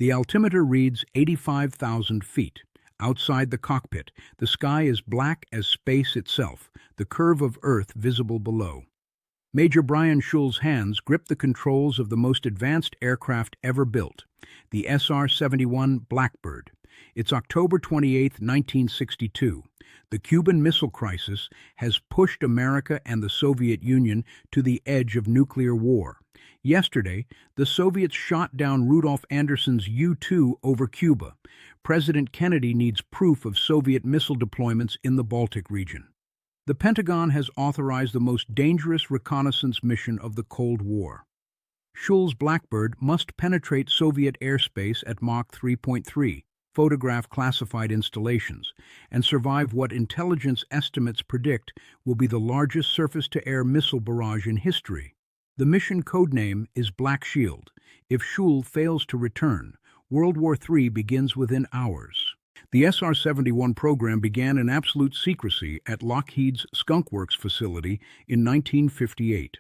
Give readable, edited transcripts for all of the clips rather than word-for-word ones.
The altimeter reads 85,000 feet. Outside the cockpit, the sky is black as space itself, the curve of Earth visible below. Major Brian Shul's hands grip the controls of the most advanced aircraft ever built, the SR-71 Blackbird. It's October 28, 1962. The Cuban Missile Crisis has pushed America and the Soviet Union to the edge of nuclear war. Yesterday, the Soviets shot down Rudolf Anderson's U-2 over Cuba. President Kennedy needs proof of Soviet missile deployments in the Baltic region. The Pentagon has authorized the most dangerous reconnaissance mission of the Cold War. Shul's Blackbird must penetrate Soviet airspace at Mach 3.3, photograph classified installations, and survive what intelligence estimates predict will be the largest surface-to-air missile barrage in history. The mission codename is Black Shield. If Shul fails to return, World War III begins within hours. The SR-71 program began in absolute secrecy at Lockheed's Skunk Works facility in 1958.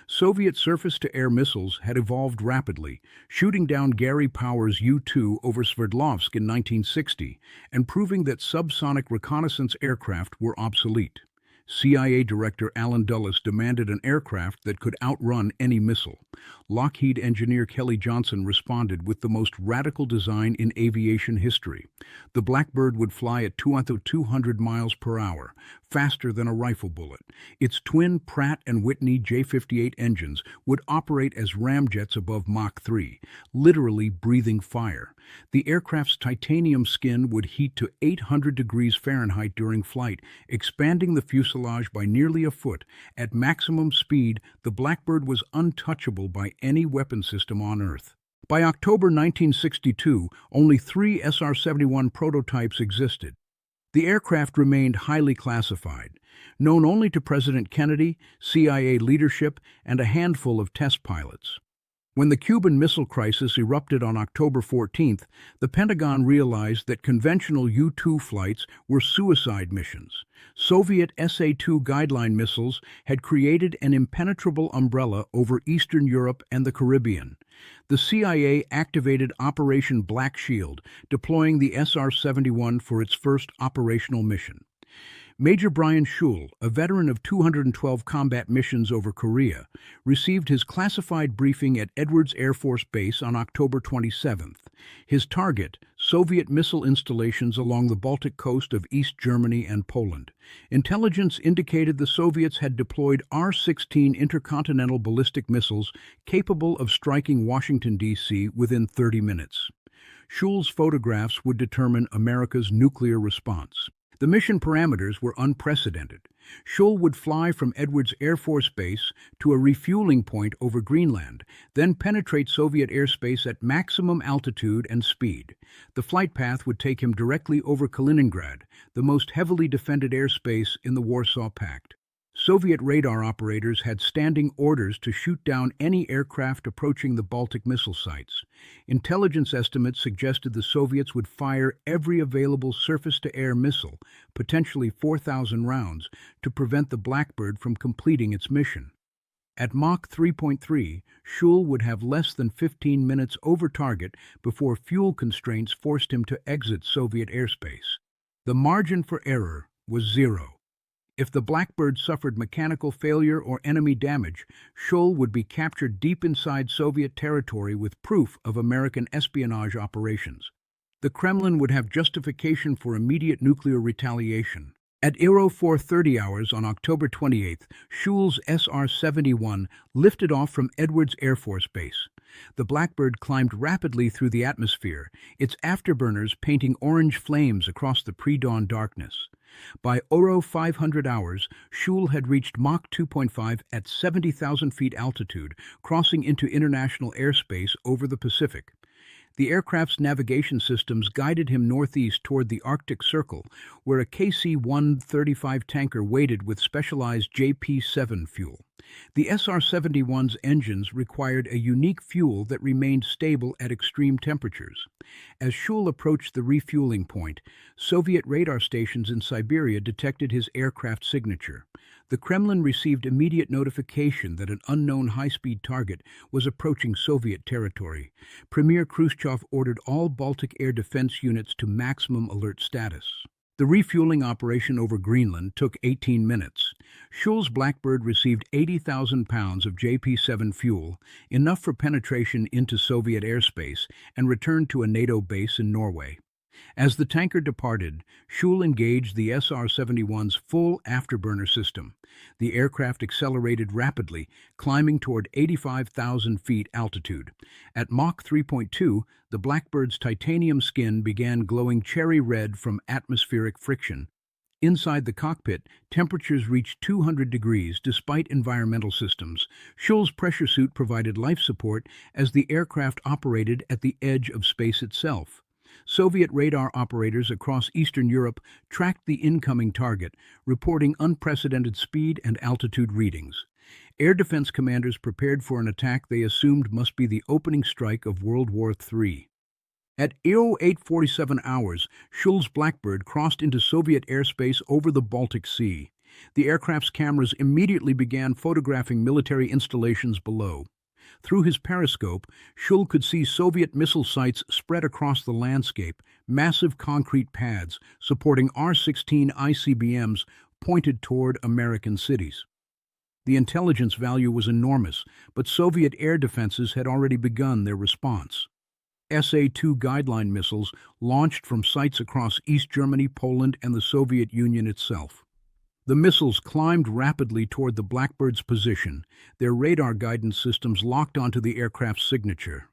Soviet surface-to-air missiles had evolved rapidly, shooting down Gary Power's U-2 over Sverdlovsk in 1960 and proving that subsonic reconnaissance aircraft were obsolete. CIA Director Allen Dulles demanded an aircraft that could outrun any missile. Lockheed engineer Kelly Johnson responded with the most radical design in aviation history. The Blackbird would fly at 200 miles per hour, faster than a rifle bullet. Its twin Pratt & Whitney J-58 engines would operate as ramjets above Mach 3, literally breathing fire. The aircraft's titanium skin would heat to 800 degrees Fahrenheit during flight, expanding the fuselage by nearly a foot. At maximum speed, the Blackbird was untouchable by any weapon system on Earth. By October 1962, only 3 SR-71 prototypes existed. The aircraft remained highly classified, known only to President Kennedy, CIA leadership, and a handful of test pilots. When the Cuban Missile Crisis erupted on October 14th, the Pentagon realized that conventional U-2 flights were suicide missions. Soviet SA-2 guideline missiles had created an impenetrable umbrella over Eastern Europe and the Caribbean. The CIA activated Operation Black Shield, deploying the SR-71 for its first operational mission. Major Brian Shul, a veteran of 212 combat missions over Korea, received his classified briefing at Edwards Air Force Base on October 27th. His target, Soviet missile installations along the Baltic coast of East Germany and Poland. Intelligence indicated the Soviets had deployed R-16 intercontinental ballistic missiles capable of striking Washington, D.C. within 30 minutes. Shul's photographs would determine America's nuclear response. The mission parameters were unprecedented. Shul would fly from Edwards Air Force Base to a refueling point over Greenland, then penetrate Soviet airspace at maximum altitude and speed. The flight path would take him directly over Kaliningrad, the most heavily defended airspace in the Warsaw Pact. Soviet radar operators had standing orders to shoot down any aircraft approaching the Baltic missile sites. Intelligence estimates suggested the Soviets would fire every available surface-to-air missile, potentially 4,000 rounds, to prevent the Blackbird from completing its mission. At Mach 3.3, Shul would have less than 15 minutes over target before fuel constraints forced him to exit Soviet airspace. The margin for error was zero. If the Blackbird suffered mechanical failure or enemy damage, Shul would be captured deep inside Soviet territory with proof of American espionage operations. The Kremlin would have justification for immediate nuclear retaliation. At 4:30 hours on October 28th, Shul's SR-71 lifted off from Edwards Air Force Base. The Blackbird climbed rapidly through the atmosphere, its afterburners painting orange flames across the pre-dawn darkness. By 500 hours, Shul had reached Mach 2.5 at 70,000 feet altitude, crossing into international airspace over the Pacific. The aircraft's navigation systems guided him northeast toward the Arctic Circle, where a KC-135 tanker waited with specialized JP-7 fuel. The SR-71's engines required a unique fuel that remained stable at extreme temperatures. As Shul approached the refueling point, Soviet radar stations in Siberia detected his aircraft signature. The Kremlin received immediate notification that an unknown high-speed target was approaching Soviet territory. Premier Khrushchev ordered all Baltic air defense units to maximum alert status. The refueling operation over Greenland took 18 minutes. Shul's Blackbird received 80,000 pounds of JP-7 fuel, enough for penetration into Soviet airspace, and returned to a NATO base in Norway. As the tanker departed, Shul engaged the SR-71's full afterburner system. The aircraft accelerated rapidly, climbing toward 85,000 feet altitude. At Mach 3.2, the Blackbird's titanium skin began glowing cherry red from atmospheric friction. Inside the cockpit, temperatures reached 200 degrees despite environmental systems. Shul's pressure suit provided life support as the aircraft operated at the edge of space itself. Soviet radar operators across Eastern Europe tracked the incoming target, reporting unprecedented speed and altitude readings. Air defense commanders prepared for an attack they assumed must be the opening strike of World War III. At 08:47 hours, Shul's Blackbird crossed into Soviet airspace over the Baltic Sea. The aircraft's cameras immediately began photographing military installations below. Through his periscope, Shul could see Soviet missile sites spread across the landscape, massive concrete pads supporting R-16 ICBMs pointed toward American cities. The intelligence value was enormous, but Soviet air defenses had already begun their response. SA-2 guideline missiles launched from sites across East Germany, Poland, and the Soviet Union itself. The missiles climbed rapidly toward the Blackbird's position, their radar guidance systems locked onto the aircraft's signature.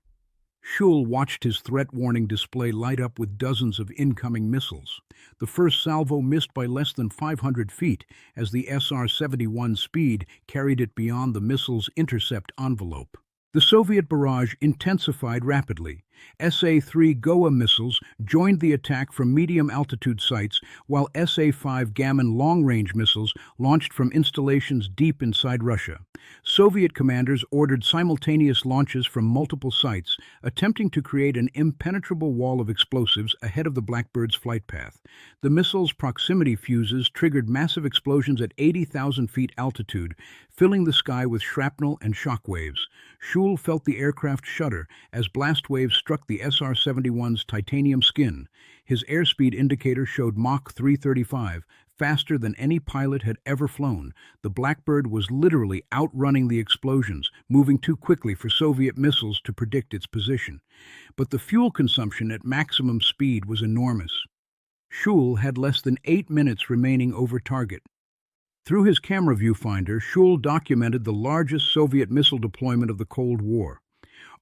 Shul watched his threat warning display light up with dozens of incoming missiles. The first salvo missed by less than 500 feet as the SR-71's speed carried it beyond the missile's intercept envelope. The Soviet barrage intensified rapidly. SA-3 Goa missiles joined the attack from medium-altitude sites, while SA-5 Gammon long-range missiles launched from installations deep inside Russia. Soviet commanders ordered simultaneous launches from multiple sites, attempting to create an impenetrable wall of explosives ahead of the Blackbird's flight path. The missile's proximity fuses triggered massive explosions at 80,000 feet altitude, filling the sky with shrapnel and shock waves. Shul felt the aircraft shudder as blast waves struck the SR-71's titanium skin. His airspeed indicator showed Mach 335, faster than any pilot had ever flown. The Blackbird was literally outrunning the explosions, moving too quickly for Soviet missiles to predict its position. But the fuel consumption at maximum speed was enormous. Shul had less than 8 minutes remaining over target. Through his camera viewfinder, Shul documented the largest Soviet missile deployment of the Cold War.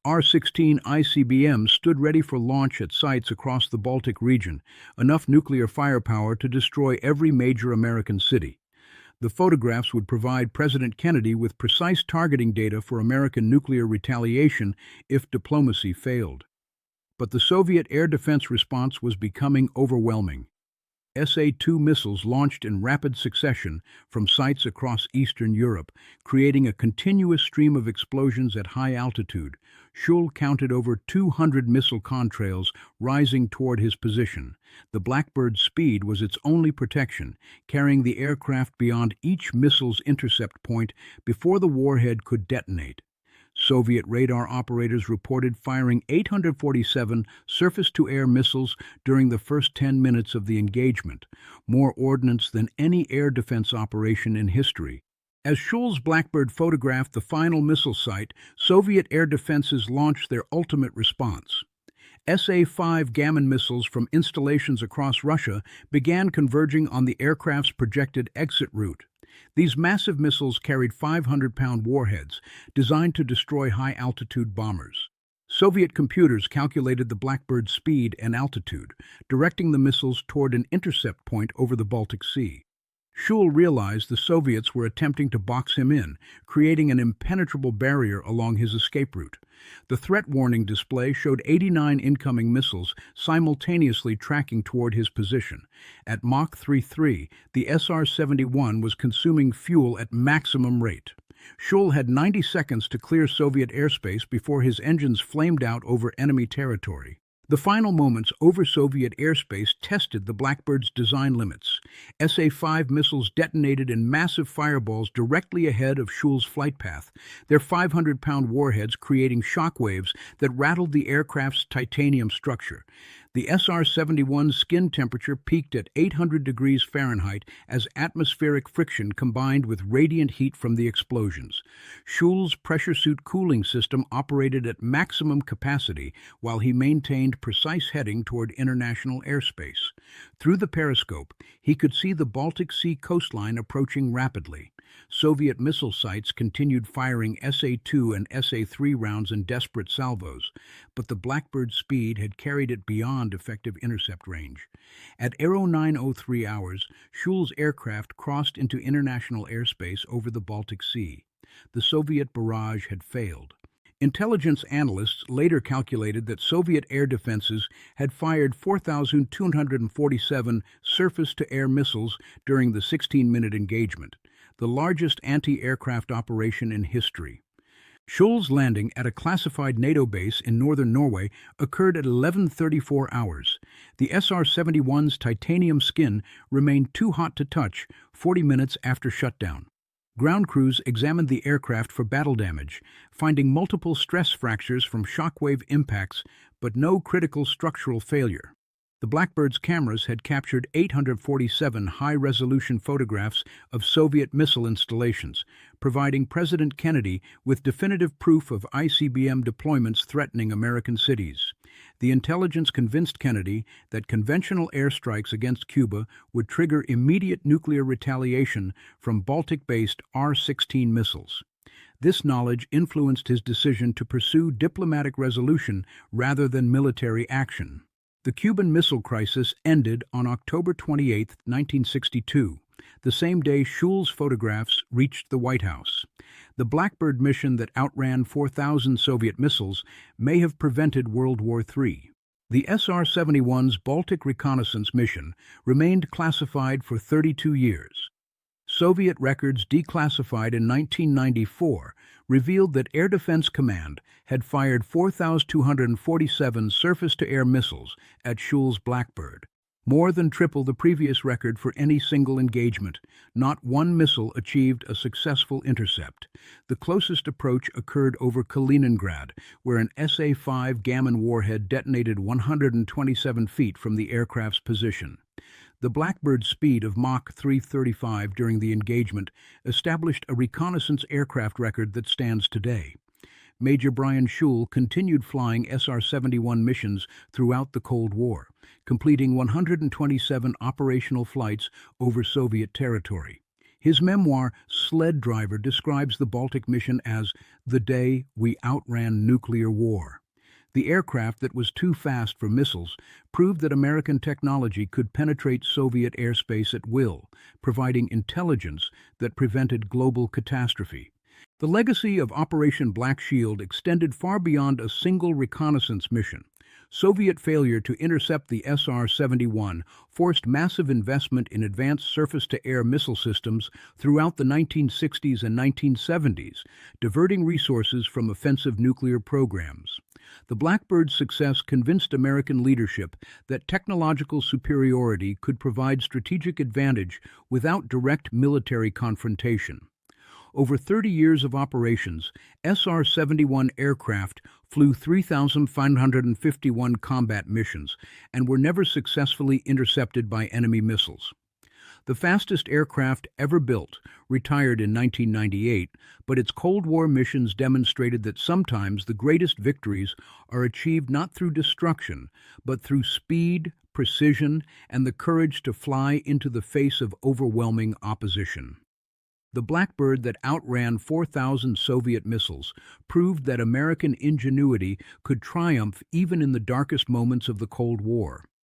R-16 ICBMs stood ready for launch at sites across the Baltic region, enough nuclear firepower to destroy every major American city. The photographs would provide President Kennedy with precise targeting data for American nuclear retaliation if diplomacy failed. But the Soviet air defense response was becoming overwhelming. SA-2 missiles launched in rapid succession from sites across Eastern Europe, creating a continuous stream of explosions at high altitude. Shul counted over 200 missile contrails rising toward his position. The Blackbird's speed was its only protection, carrying the aircraft beyond each missile's intercept point before the warhead could detonate. Soviet radar operators reported firing 847 surface-to-air missiles during the first 10 minutes of the engagement, more ordnance than any air defense operation in history. As Shul's Blackbird photographed the final missile site, Soviet air defenses launched their ultimate response. SA-5 Gammon missiles from installations across Russia began converging on the aircraft's projected exit route. These massive missiles carried 500-pound warheads designed to destroy high-altitude bombers. Soviet computers calculated the Blackbird's speed and altitude, directing the missiles toward an intercept point over the Baltic Sea. Shul realized the Soviets were attempting to box him in, creating an impenetrable barrier along his escape route. The threat warning display showed 89 incoming missiles simultaneously tracking toward his position. At Mach 3.3, the SR-71 was consuming fuel at maximum rate. Shul had 90 seconds to clear Soviet airspace before his engines flamed out over enemy territory. The final moments over Soviet airspace tested the Blackbird's design limits. SA-5 missiles detonated in massive fireballs directly ahead of Shul's flight path, their 500-pound warheads creating shockwaves that rattled the aircraft's titanium structure. The SR-71's skin temperature peaked at 800 degrees Fahrenheit as atmospheric friction combined with radiant heat from the explosions. Shul's pressure suit cooling system operated at maximum capacity while he maintained precise heading toward international airspace. Through the periscope, he could see the Baltic Sea coastline approaching rapidly. Soviet missile sites continued firing SA-2 and SA-3 rounds in desperate salvos, but the Blackbird's speed had carried it beyond effective intercept range. At 09:03 hours, Shul's aircraft crossed into international airspace over the Baltic Sea. The Soviet barrage had failed. Intelligence analysts later calculated that Soviet air defenses had fired 4,247 surface-to-air missiles during the 16-minute engagement, the largest anti-aircraft operation in history. Shul's landing at a classified NATO base in northern Norway occurred at 11:34 hours. The SR-71's titanium skin remained too hot to touch 40 minutes after shutdown. Ground crews examined the aircraft for battle damage, finding multiple stress fractures from shockwave impacts, but no critical structural failure. The Blackbird's cameras had captured 847 high-resolution photographs of Soviet missile installations, providing President Kennedy with definitive proof of ICBM deployments threatening American cities. The intelligence convinced Kennedy that conventional airstrikes against Cuba would trigger immediate nuclear retaliation from Baltic-based R-16 missiles. This knowledge influenced his decision to pursue diplomatic resolution rather than military action. The Cuban Missile Crisis ended on October 28, 1962, the same day Shul's photographs reached the White House. The Blackbird mission that outran 4,000 Soviet missiles may have prevented World War III. The SR-71's Baltic reconnaissance mission remained classified for 32 years. Soviet records declassified in 1994 revealed that Air Defense Command had fired 4,247 surface-to-air missiles at Shul's Blackbird, more than triple the previous record for any single engagement. Not one missile achieved a successful intercept. The closest approach occurred over Kaliningrad, where an SA-5 Gammon warhead detonated 127 feet from the aircraft's position. The Blackbird's speed of Mach 335 during the engagement established a reconnaissance aircraft record that stands today. Major Brian Shul continued flying SR-71 missions throughout the Cold War, completing 127 operational flights over Soviet territory. His memoir, Sled Driver, describes the Baltic mission as the day we outran nuclear war. The aircraft that was too fast for missiles proved that American technology could penetrate Soviet airspace at will, providing intelligence that prevented global catastrophe. The legacy of Operation Black Shield extended far beyond a single reconnaissance mission. Soviet failure to intercept the SR-71 forced massive investment in advanced surface-to-air missile systems throughout the 1960s and 1970s, diverting resources from offensive nuclear programs. The Blackbird's success convinced American leadership that technological superiority could provide strategic advantage without direct military confrontation. Over 30 years of operations, SR-71 aircraft flew 3,551 combat missions and were never successfully intercepted by enemy missiles. The fastest aircraft ever built retired in 1998, but its Cold War missions demonstrated that sometimes the greatest victories are achieved not through destruction, but through speed, precision, and the courage to fly into the face of overwhelming opposition. The Blackbird that outran 4,000 Soviet missiles proved that American ingenuity could triumph even in the darkest moments of the Cold War.